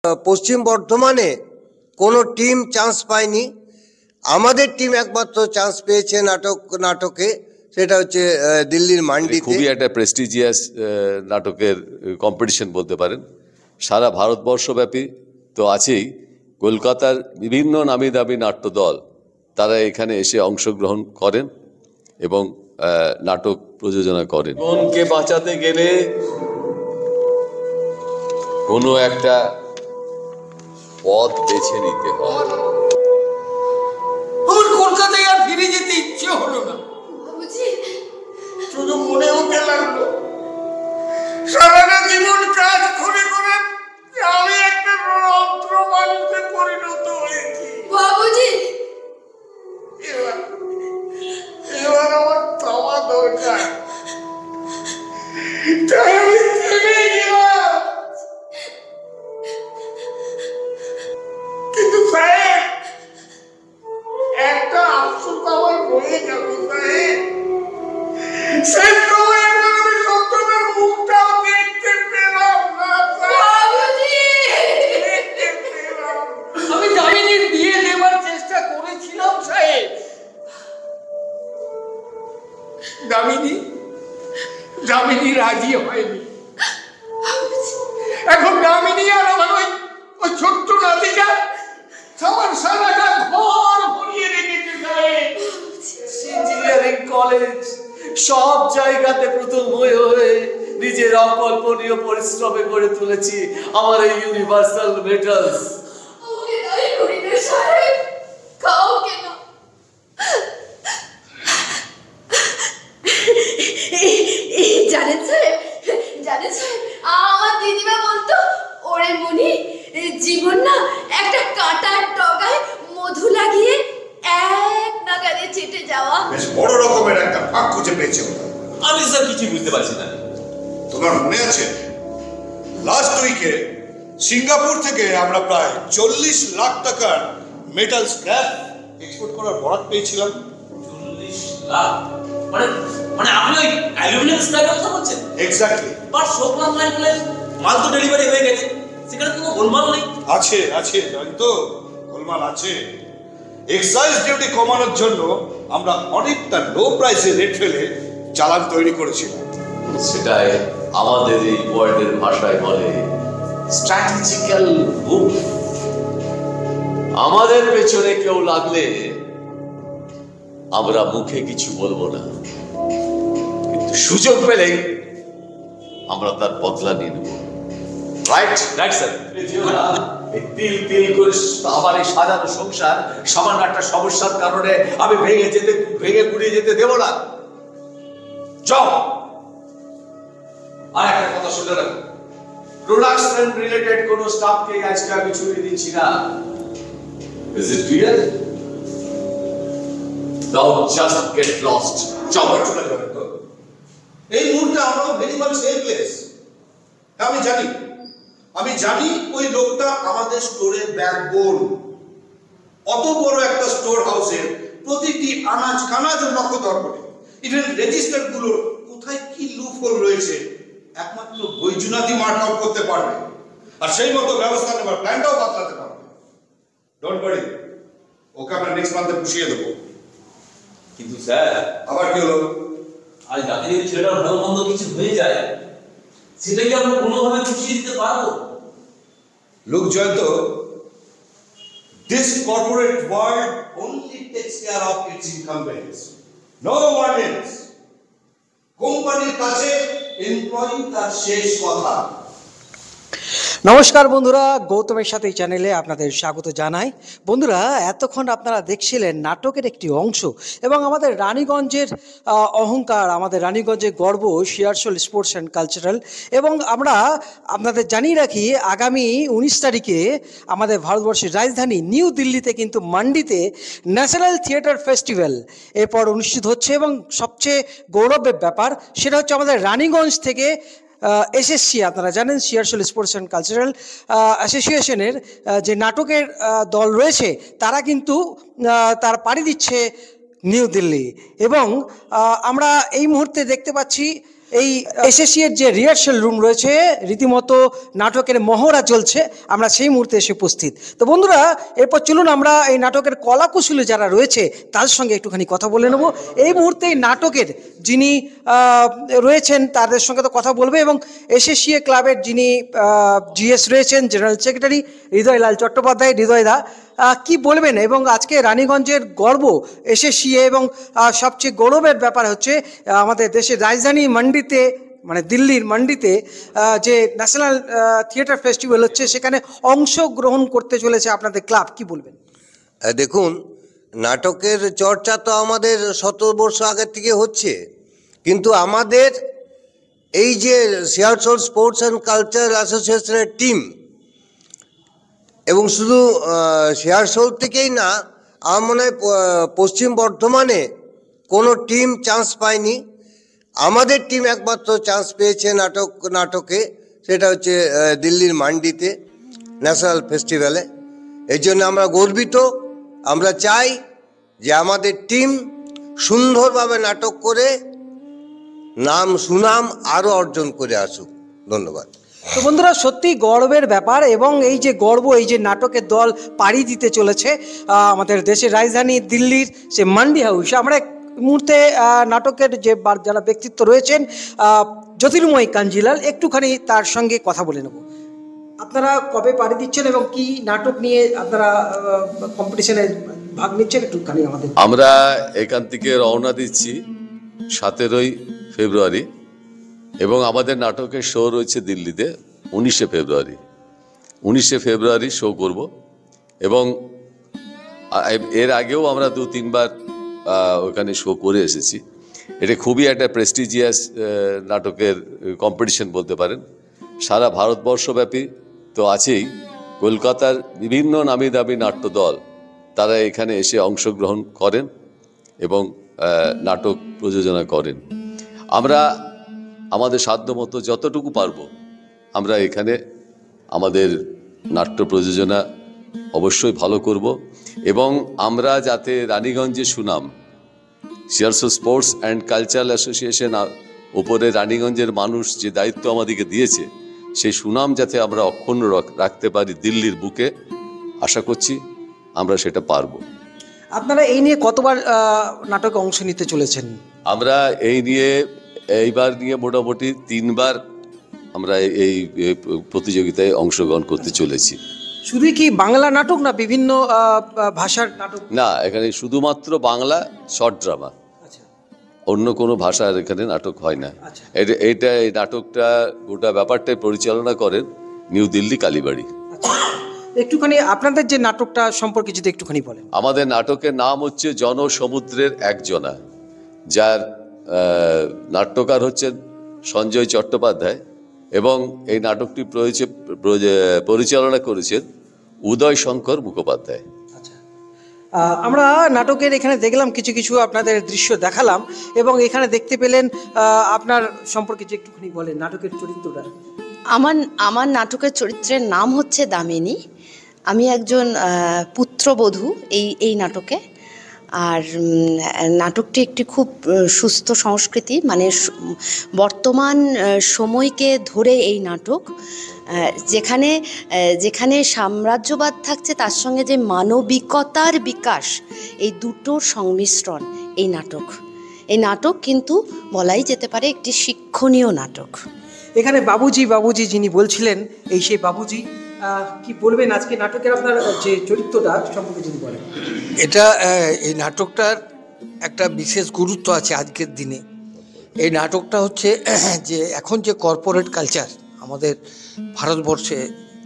পশ্চিম বর্ধমানে কোনো team chance পায়নি, আমাদের টিম একমাত্র চান্স পেয়েছে নাটকে, সেটা হচ্ছে দিল্লির মান্ডিতে। খুবই একটা প্রেস্টিজিয়াস নাটকের কম্পিটিশন বলতে পারেন, সারা ভারতবর্ষব্যাপী তো আছেই। কলকাতার বিভিন্ন নামি দামি নাট্যদল তারা এখানে এসে অংশগ্রহণ করেন এবং নাটক প্রযোজনা করেন। জীবনকে বাঁচাতে গেলে কোনো একটা পথ বেছে নিতে হয়। আমার কলকাতায় আর ফিরে যেতে ইচ্ছে হলো না, শুধু মনে হতে লাগলো সারাটা জীবন কাজ করে করে আমি একটা রন্ধ্র মানুষে পরিণত হয়েছি। বাবুজি, এবার আমার থামা দরকার, তাই আমি থেমে গেলাম। কিন্তু সাহেব, একটা আফসোস আমার রয়ে গেল সাহেব, শেষ সময় একবার আমি সত্যটার মুখটাও দেখতে পেলাম না। আমি দামিনীর বিয়ে দেবার চেষ্টা করেছিলাম সাহেব, দামিনী রাজি হয়নি। এখন দামিনী আর আমার ওই ছোট্ট নাতিটা আমার সারাটা ঘর ভরিয়ে রেখেছে সাহেব। ইঞ্জিনিয়ারিং কলেজ সব জায়গাতে প্রথম হয়ে নিজের অকল্পনীয় পরিশ্রমে গড়ে তুলেছি আমার এই ইউনিভার্সাল মেটালস। জানেন স্যার, আমার দিদিমা বলতো ওরে মনি, জীবন না একটা কাঁটার ডগায় মধু লাগিয়ে এক নাগারে চেটে যাওয়া। বেশ বড় রকমের একটা ফাঁক খুঁজে পেয়েছে। আমি স্যার কিছু বুঝতে পারছি না। তোমার মনে আছে লাস্ট উইকে সিঙ্গাপুর থেকে আমরা প্রায় 40 লাখ টাকার মেটাল স্ক্র্যাপ এক্সপোর্ট করার বরাত পেয়েছিলাম? 40 লাখ? মানে আপনি ওই অ্যালুমিনিয়াম স্ক্র্যাপের কথা বলছেন? এক্স্যাক্টলি। বাট সোকলাম লাইনের মাল তো ডেলিভারি হয়ে গেছে, সেখানে কোনো গোলমাল নেই? আছে জানি তো, গোলমাল আছে। এক্সাইজ ডিউটি কমানোর জন্য আমরা অনেকটা লো প্রাইসে রেট ফেলে চালান তৈরি করেছিলাম। সেটাই আমাদের এই ওয়ার্ল্ডের ভাষায় বলে স্ট্র্যাটেজিক্যাল মুভ। আমাদের পেছনে কেউ লাগলে আমরা মুখে কিছু বলবো না, কিন্তু সুযোগ পেলেই আমরা তার বদলা নিয়ে নেব। Right sir. তিল তিল করে আমার এই সাজানো সংসার সামান্য একটা সমস্যার কারণে আমি ভেঙে গুড়িয়ে যেতে দেব না। যাও। আর একটা কথা শুনে রাখো, প্রোডাকশন রিলেটেড কোন স্টাফকে আজকে আমি ছুটি দিচ্ছি না। Is it clear? Don't just get lost. যাও চলে যাবে তো। এই মুহূর্তে আমরাও ভেরি মাচ হেল্পলেস। আমি জানি ওই লোকটা আমাদের স্টোরের ব্যাকবোন। অত বড় একটা স্টোর হাউসের প্রতিটি আনাজ কানাজ নখদর করে, ইভেন রেজিস্টার গুলোর কোথায় কি লুপহোল রয়েছে একমাত্র বৈজনাথই মার্ক আউট করতে পারবে, আর সেই মতো ব্যবস্থা নেবার প্ল্যানটাও বাতলাতে পারবে। ডোন্ট ওয়ারি, ওকে আমরা নেক্সট মান্থে পুষিয়ে দেবো। কিন্তু স্যার, আবার কি হলো? আজ রাতে যদি ছেলেটার ভালো মন্দ কিছু হয়ে যায়, সেটা কি আমরা কোনোভাবে পুষিয়ে দিতে পারবো? Look, Jayanto, this corporate world only takes care of its incumbents. No one else. কোম্পানির কাছে এমপ্লয়ি তার শেষ কথা। নমস্কার বন্ধুরা, গৌতমের সাথে এই চ্যানেলে আপনাদের স্বাগত জানাই। বন্ধুরা, এতক্ষণ আপনারা দেখছিলেন নাটকের একটি অংশ এবং আমাদের রানীগঞ্জের অহংকার, আমাদের রানীগঞ্জের গর্ব শিয়ারশোল স্পোর্টস অ্যান্ড কালচারাল। এবং আমরা আপনাদের জানিয়ে রাখি, আগামী 19 তারিখে আমাদের ভারতবর্ষের রাজধানী নিউ দিল্লিতে কিন্তু মান্ডিতে ন্যাশনাল থিয়েটার ফেস্টিভ্যাল এরপর অনুষ্ঠিত হচ্ছে। এবং সবচেয়ে গৌরবের ব্যাপার সেটা হচ্ছে আমাদের রানীগঞ্জ থেকে এসএসসি, আপনারা জানেন শিয়ারশোল স্পোর্টস অ্যান্ড কালচারাল অ্যাসোসিয়েশনের যে নাটকের দল রয়েছে, তারা কিন্তু তার পাড়ি দিচ্ছে নিউ দিল্লি। এবং আমরা এই মুহূর্তে দেখতে পাচ্ছি এই এসএসসি এর যে রিহার্সাল রুম রয়েছে রীতিমতো নাটকের মহড়া চলছে, আমরা সেই মুহূর্তে এসে উপস্থিত। তো বন্ধুরা, এরপর চলুন আমরা এই নাটকের কলাকুশলী যারা রয়েছে তাদের সঙ্গে একটুখানি কথা বলে নেব। এই মুহূর্তে এই নাটকের যিনি রয়েছেন তাদের সঙ্গে তো কথা বলবে, এবং এসএসসি ক্লাবের যিনি জিএস রয়েছেন, জেনারেল সেক্রেটারি হৃদয় লাল চট্টোপাধ্যায়, হৃদয়দা কি বলবেন? এবং আজকে রানীগঞ্জের গর্ব এসএসসি, এবং সবচেয়ে গৌরবের ব্যাপার হচ্ছে আমাদের দেশের রাজধানী মান্ডিতে, মানে দিল্লির মান্ডিতে যে ন্যাশনাল থিয়েটার ফেস্টিভ্যাল হচ্ছে, সেখানে অংশগ্রহণ করতে চলেছে আপনাদের ক্লাব, কি বলবেন? দেখুন, নাটকের চর্চা তো আমাদের 17 বছর আগের থেকে হচ্ছে, কিন্তু আমাদের এই যে শিয়ারসোল স্পোর্টস অ্যান্ড কালচার অ্যাসোসিয়েশনের টিম, এবং শুধু শিয়ারসোল থেকেই না, আমার মনে হয় পশ্চিম বর্ধমানে কোনো টিম চান্স পায়নি। আমাদের টিম একমাত্র চান্স পেয়েছে নাটকে, সেটা হচ্ছে দিল্লির মান্ডিতে ন্যাশনাল ফেস্টিভ্যালে। এই জন্য আমরা গর্বিত। আমরা চাই যে আমাদের টিম সুন্দরভাবে নাটক করে নাম সুনাম আরও অর্জন করে আসুক। ধন্যবাদ। তো বন্ধুরা, সত্যি গর্বের ব্যাপার, এবং এই যে গর্ব, এই যে নাটকের দল পাড়ি দিতে চলেছে আমাদের দেশের রাজধানী দিল্লির সে মান্ডি হাউস। আমরা এক মুহূর্তে নাটকের যে যারা ব্যক্তিত্ব রয়েছেন, জ্যোতির্ময় কাঞ্জিলাল, একটুখানি তার সঙ্গে কথা বলে নেব। আপনারা কবে পাড়ি দিচ্ছেন এবং কি নাটক নিয়ে আপনারা কম্পিটিশনে ভাগ নিচ্ছেন, একটুখানি আমাদের। আমরা এখান থেকে রওনা দিচ্ছি 17ই ফেব্রুয়ারি, এবং আমাদের নাটকের শো রয়েছে দিল্লিতে 19শে ফেব্রুয়ারি। 19শে ফেব্রুয়ারি শো করব, এবং এর আগেও আমরা 2-3 বার ওখানে শো করে এসেছি। এটা খুবই একটা প্রেস্টিজিয়াস নাটকের কম্পিটিশন বলতে পারেন। সারা ভারতবর্ষব্যাপী তো আছেই, কলকাতার বিভিন্ন নামি দামি নাট্য দল তারা এখানে এসে অংশগ্রহণ করেন এবং নাটক প্রযোজনা করেন। আমরা আমাদের সাধ্যমতো যতটুকু পারবো আমরা এখানে আমাদের নাট্য প্রযোজনা অবশ্যই ভালো করব, এবং আমরা যাতে রানীগঞ্জে সুনাম, শিয়ারসোল স্পোর্টস অ্যান্ড কালচারাল অ্যাসোসিয়েশন উপরে রানীগঞ্জের মানুষ যে দায়িত্ব আমাদেরকে দিয়েছে, সেই সুনাম যাতে আমরা অক্ষুণ্ণ রাখতে পারি দিল্লির বুকে, আশা করছি আমরা সেটা পারবো। আপনারা এই নিয়ে কতবার নাটকে অংশ নিতে চলেছেন? আমরা এইবার নিয়ে মোটামুটি 3 বার আমরা এই প্রতিযোগিতায় অংশগ্রহণ করতে চলেছি। শুধু কি বাংলা নাটক না বিভিন্ন ভাষার নাটক? না, এখানে শুধুমাত্র বাংলা শর্ট ড্রামা, অন্য কোনো ভাষার এখানে নাটক হয় না। এই নাটকটা গোটা ব্যাপারটাই পরিচালনা করেন নিউ দিল্লি কালীবাড়ি। একটুখানি আপনাদের যে নাটকটা সম্পর্কে যদি একটুখানি বলেন। আমাদের নাটকের নাম হচ্ছে জনসমুদ্রের একজনা, যার নাট্যকার হচ্ছেন সঞ্জয় চট্টোপাধ্যায়, এবং এই নাটকটি পরিচালনা করেছেন উদয় শঙ্কর মুখোপাধ্যায়। আমরা নাটকের এখানে দেখলাম কিছু কিছু আপনাদের দৃশ্য দেখালাম, এবং এখানে দেখতে পেলেন আপনার সম্পর্কে যে একটুখানি বলেন নাটকের চরিত্রটা। আমার নাটকের চরিত্রের নাম হচ্ছে দামিনী। আমি একজন পুত্রবধূ এই নাটকে। আর নাটকটি একটি খুব সুস্থ সংস্কৃতি, মানে বর্তমান সময়কে ধরে এই নাটক, যেখানে সাম্রাজ্যবাদ থাকছে তার সঙ্গে যে মানবিকতার বিকাশ, এই দুটোর সংমিশ্রণ এই নাটক কিন্তু বলাই যেতে পারে একটি শিক্ষণীয় নাটক। এখানে বাবুজি যিনি বলছিলেন, এই সেই বাবুজি, কি বলবেন আজকে নাটকের আপনার যে চরিত্রটা সম্পর্কে যদি বলেন? এই নাটকটার একটা বিশেষ গুরুত্ব আছে আজকের দিনে। এই নাটকটা হচ্ছে যে এখন যে কর্পোরেট কালচার আমাদের ভারতবর্ষে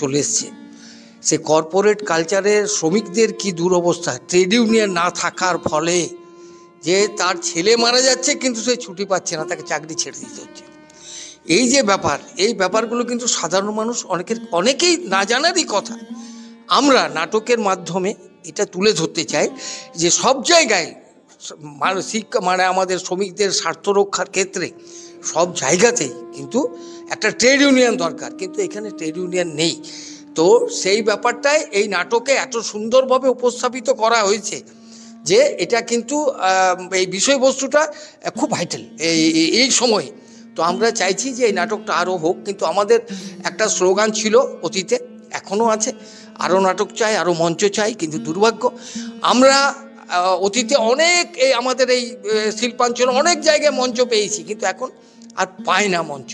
চলে এসছে, সে কর্পোরেট কালচারের শ্রমিকদের কি দুরবস্থা, ট্রেড ইউনিয়ন না থাকার ফলে যে তার ছেলে মারা যাচ্ছে কিন্তু সে ছুটি পাচ্ছে না, তাকে চাকরি ছেড়ে দিতে হচ্ছে। এই যে ব্যাপার, এই ব্যাপারগুলো কিন্তু সাধারণ মানুষ অনেকেই না জানারই কথা। আমরা নাটকের মাধ্যমে এটা তুলে ধরতে চাই যে সব জায়গায় মানে আমাদের শ্রমিকদের স্বার্থ রক্ষার ক্ষেত্রে সব জায়গাতেই কিন্তু একটা ট্রেড ইউনিয়ন দরকার, কিন্তু এখানে ট্রেড ইউনিয়ন নেই। তো সেই ব্যাপারটাই এই নাটকে এত সুন্দরভাবে উপস্থাপিত করা হয়েছে যে এটা কিন্তু এই বিষয়বস্তুটা খুব ভাইটাল এই সময়ে। তো আমরা চাইছি যে এই নাটকটা আরও হোক, কিন্তু আমাদের একটা স্লোগান ছিল অতীতে, এখনও আছে, আরও নাটক চাই, আরও মঞ্চ চাই। কিন্তু দুর্ভাগ্য আমরা অতীতে অনেক আমাদের এই শিল্পাঞ্চলে অনেক জায়গায় মঞ্চ পেয়েছি, কিন্তু এখন আর পাই না মঞ্চ।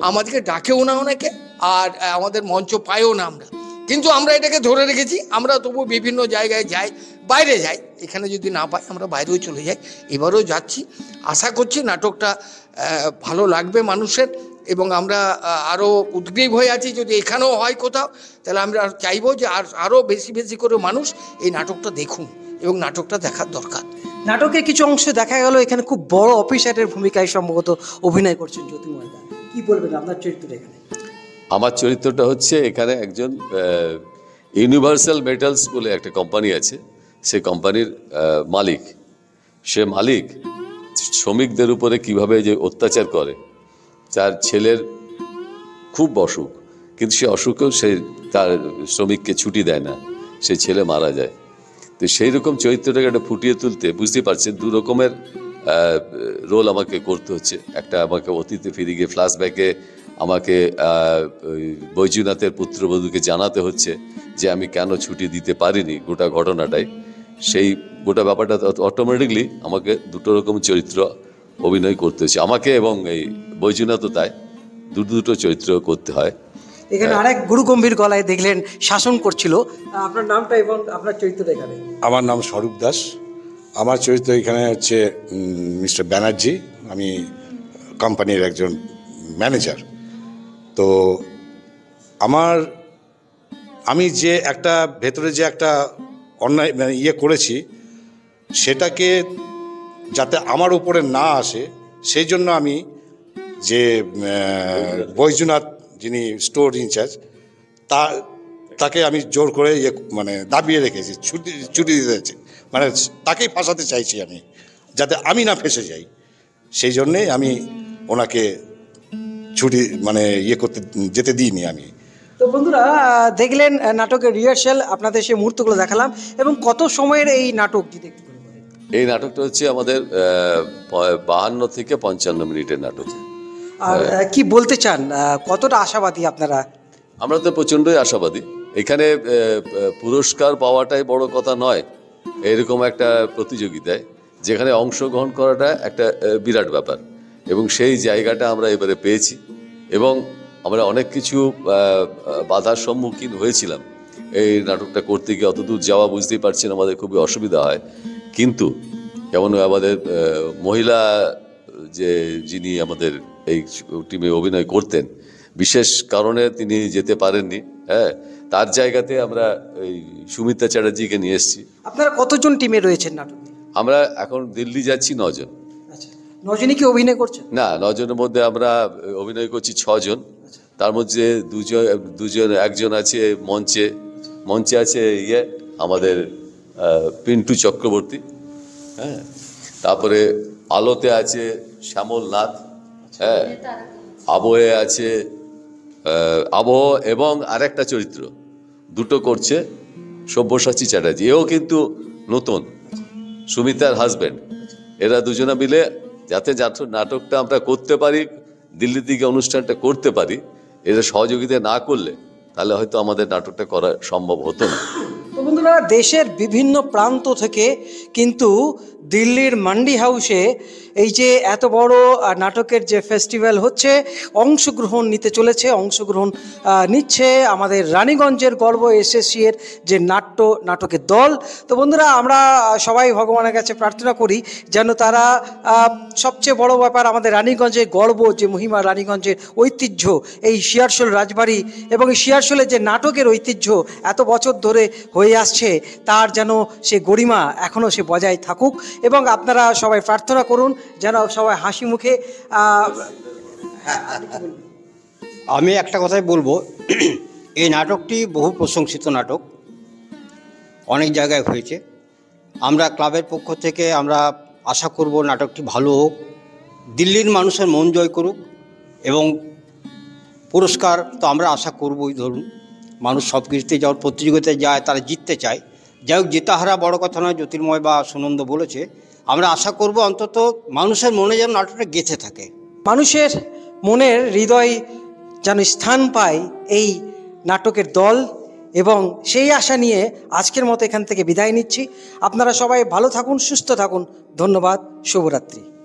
আমাদেরকে ডাকেও না অনেকে, আর আমাদের মঞ্চ পাইও না আমরা। কিন্তু আমরা এটাকে ধরে রেখেছি। আমরা তবু বিভিন্ন জায়গায় যাই, বাইরে যাই, এখানে যদি না পাই আমরা বাইরেও চলে যাই। এবারেও যাচ্ছি, আশা করছি নাটকটা ভালো লাগবে মানুষের, এবং আমরা আরও উদ্গ্রীব হয়ে আছি। যদি এখানেও হয় কোথাও, তাহলে আমরা চাইবো যে আরও বেশি বেশি করে মানুষ এই নাটকটা দেখুন, এবং নাটকটা দেখার দরকার। নাটকের কিছু অংশ দেখা গেল এখানে খুব বড় অফিসারের ভূমিকায় সম্ভবত অভিনয় করছেন জ্যোতির্ময় দা, কি বলবেন আপনার চরিত্রটা এখানে? আমার চরিত্রটা হচ্ছে এখানে একজন ইউনিভার্সাল মেটালস বলে একটা কোম্পানি আছে, সে কোম্পানির মালিক। সে মালিক শ্রমিকদের উপরে কিভাবে যে অত্যাচার করে, তার ছেলের খুব অসুখ, কিন্তু সে অসুখেও সে তার শ্রমিককে ছুটি দেয় না, সে ছেলে মারা যায়। তো সেই রকম চরিত্রটাকে একটা ফুটিয়ে তুলতে বুঝতে পারছেন দু রকমের রোল আমাকে করতে হচ্ছে। একটা আমাকে অতীতে ফিরে গিয়ে ফ্ল্যাশব্যাকে আমাকে বৈজনাথের পুত্রবধূকে জানাতে হচ্ছে যে আমি কেন ছুটি দিতে পারিনি গোটা ঘটনাটাই। সেই গোটা ব্যাপারটা অটোমেটিকলি আমাকে দুটো রকম চরিত্র অভিনয় করতে হচ্ছে আমাকে, এবং এই বৈজনাথও তাই, দুটো চরিত্র করতে হয়। এখানে আরেক গুরু গম্ভীর গলায় দেখলেন শাসন করছিল, আপনার নামটা এবং আপনার চরিত্রটা এখানে? আমার নাম স্বরূপ দাস, আমার চরিত্র এখানে হচ্ছে মিস্টার ব্যানার্জি। আমি কোম্পানির একজন ম্যানেজার। তো আমি যে একটা ভেতরে যে একটা অন্যায় করেছি, সেটাকে যাতে আমার উপরে না আসে সেই জন্য আমি যে বৈজনাথ যিনি স্টোর ইনচার্জ, তাকে আমি জোর করে দাবিয়ে রেখেছি, ছুটি দিতে চাইছি, তাকেই ফাঁসাতে চাইছি আমি, যাতে আমি না ফেঁসে যাই। সেই জন্যেই আমি ওনাকে ছুটি করতে যেতে দিইনি আমি। তো বন্ধুরা দেখলেন নাটকের রিহার্সাল, আপনাদের সেই মুহূর্তগুলো দেখালাম। এবং কত সময়ের এই নাটক যদি একটু বলেন? এই নাটকটা হচ্ছে আমাদের 52 থেকে 55 মিনিটের নাটক। আর কি বলতে চান, কতটা আশাবাদী আপনারা? আমরা তো প্রচণ্ডই আশাবাদী। এখানে পুরস্কার পাওয়াটাই বড় কথা নয়, এরকম একটা প্রতিযোগিতায় যেখানে অংশগ্রহণ করাটা একটা বিরাট ব্যাপার, এবং সেই জায়গাটা আমরা এবারে পেয়েছি। এবং আমরা অনেক কিছু বাধার সম্মুখীন হয়েছিলাম এই নাটকটা করতে গিয়ে। অতদূর যাওয়া বুঝতেই পারছেন আমাদের খুবই অসুবিধা হয়। কিন্তু যেমন আমাদের মহিলা যিনি আমাদের এই টিমে অভিনয় করতেন, বিশেষ কারণে তিনি যেতে পারেননি, হ্যাঁ, তার জায়গাতে আমরা এই সুমিতা চ্যাটার্জিকে নিয়ে এসেছি। আপনারা কতজন টিমে রয়েছেন নাটকে? আমরা এখন দিল্লি যাচ্ছি 9 জন। আচ্ছা, 9 জনই কি অভিনয় করছেন? না, 9 জনের মধ্যে আমরা অভিনয় করছি 6 জন। তার মধ্যে দুজন একজন আছে মঞ্চে আছে আমাদের পিন্টু চক্রবর্তী, হ্যাঁ, তারপরে আলোতে আছে শ্যামল নাথ, হ্যাঁ, আবহে আছে আবহ, এবং আরেকটা চরিত্র দুটো করছে সব্যসাচী চ্যাটার্জি, এও কিন্তু নতুন, সুমিতার হাজব্যান্ড। এরা দুজনে মিলে যাতে নাটকটা আমরা করতে পারি, দিল্লি থেকে অনুষ্ঠানটা করতে পারি, এরা সহযোগিতা না করলে তাহলে হয়তো আমাদের নাটকটা করা সম্ভব হতো না। তো বন্ধুরা, দেশের বিভিন্ন প্রান্ত থেকে কিন্তু দিল্লির মান্ডি হাউসে এই যে এত বড় নাটকের যে ফেস্টিভ্যাল হচ্ছে, অংশগ্রহণ নিচ্ছে আমাদের রানীগঞ্জের গর্ব এসএসসি এর যে নাটকের দল। তো বন্ধুরা, আমরা সবাই ভগবানের কাছে প্রার্থনা করি যেন তারা সবচেয়ে বড় ব্যাপার আমাদের রানীগঞ্জের গর্ব, যে মহিমা, রানীগঞ্জের ঐতিহ্য, এই শিয়ারশোল রাজবাড়ি এবং এই শিয়ারশোলের যে নাটকের ঐতিহ্য এত বছর ধরে হয়ে আসছে, তার যেন সে গরিমা এখনও সে বজায় থাকুক। এবং আপনারা সবাই প্রার্থনা করুন যেন সবাই হাসি মুখে। আমি একটা কথাই বলবো, এই নাটকটি বহু প্রশংসিত নাটক, অনেক জায়গায় হয়েছে। আমরা ক্লাবের পক্ষ থেকে আমরা আশা করব নাটকটি ভালো হোক, দিল্লির মানুষের মন জয় করুক, এবং পুরস্কার তো আমরা আশা করবই। ধরুন, মানুষ সব কিছুতে যাওয়ার প্রতিযোগিতায় যায়, তারা জিততে চায়। যাই হোক, জেতা হারা বড় কথা নয়, জ্যোতির্ময় বা সুনন্দ বলেছে। আমরা আশা করব অন্তত মানুষের মনে যেন নাটকটা গেঁথে থাকে, মানুষের মনের হৃদয় যেন স্থান পায় এই নাটকের দল, এবং সেই আশা নিয়ে আজকের মতো এখান থেকে বিদায় নিচ্ছি। আপনারা সবাই ভালো থাকুন, সুস্থ থাকুন। ধন্যবাদ, শুভরাত্রি।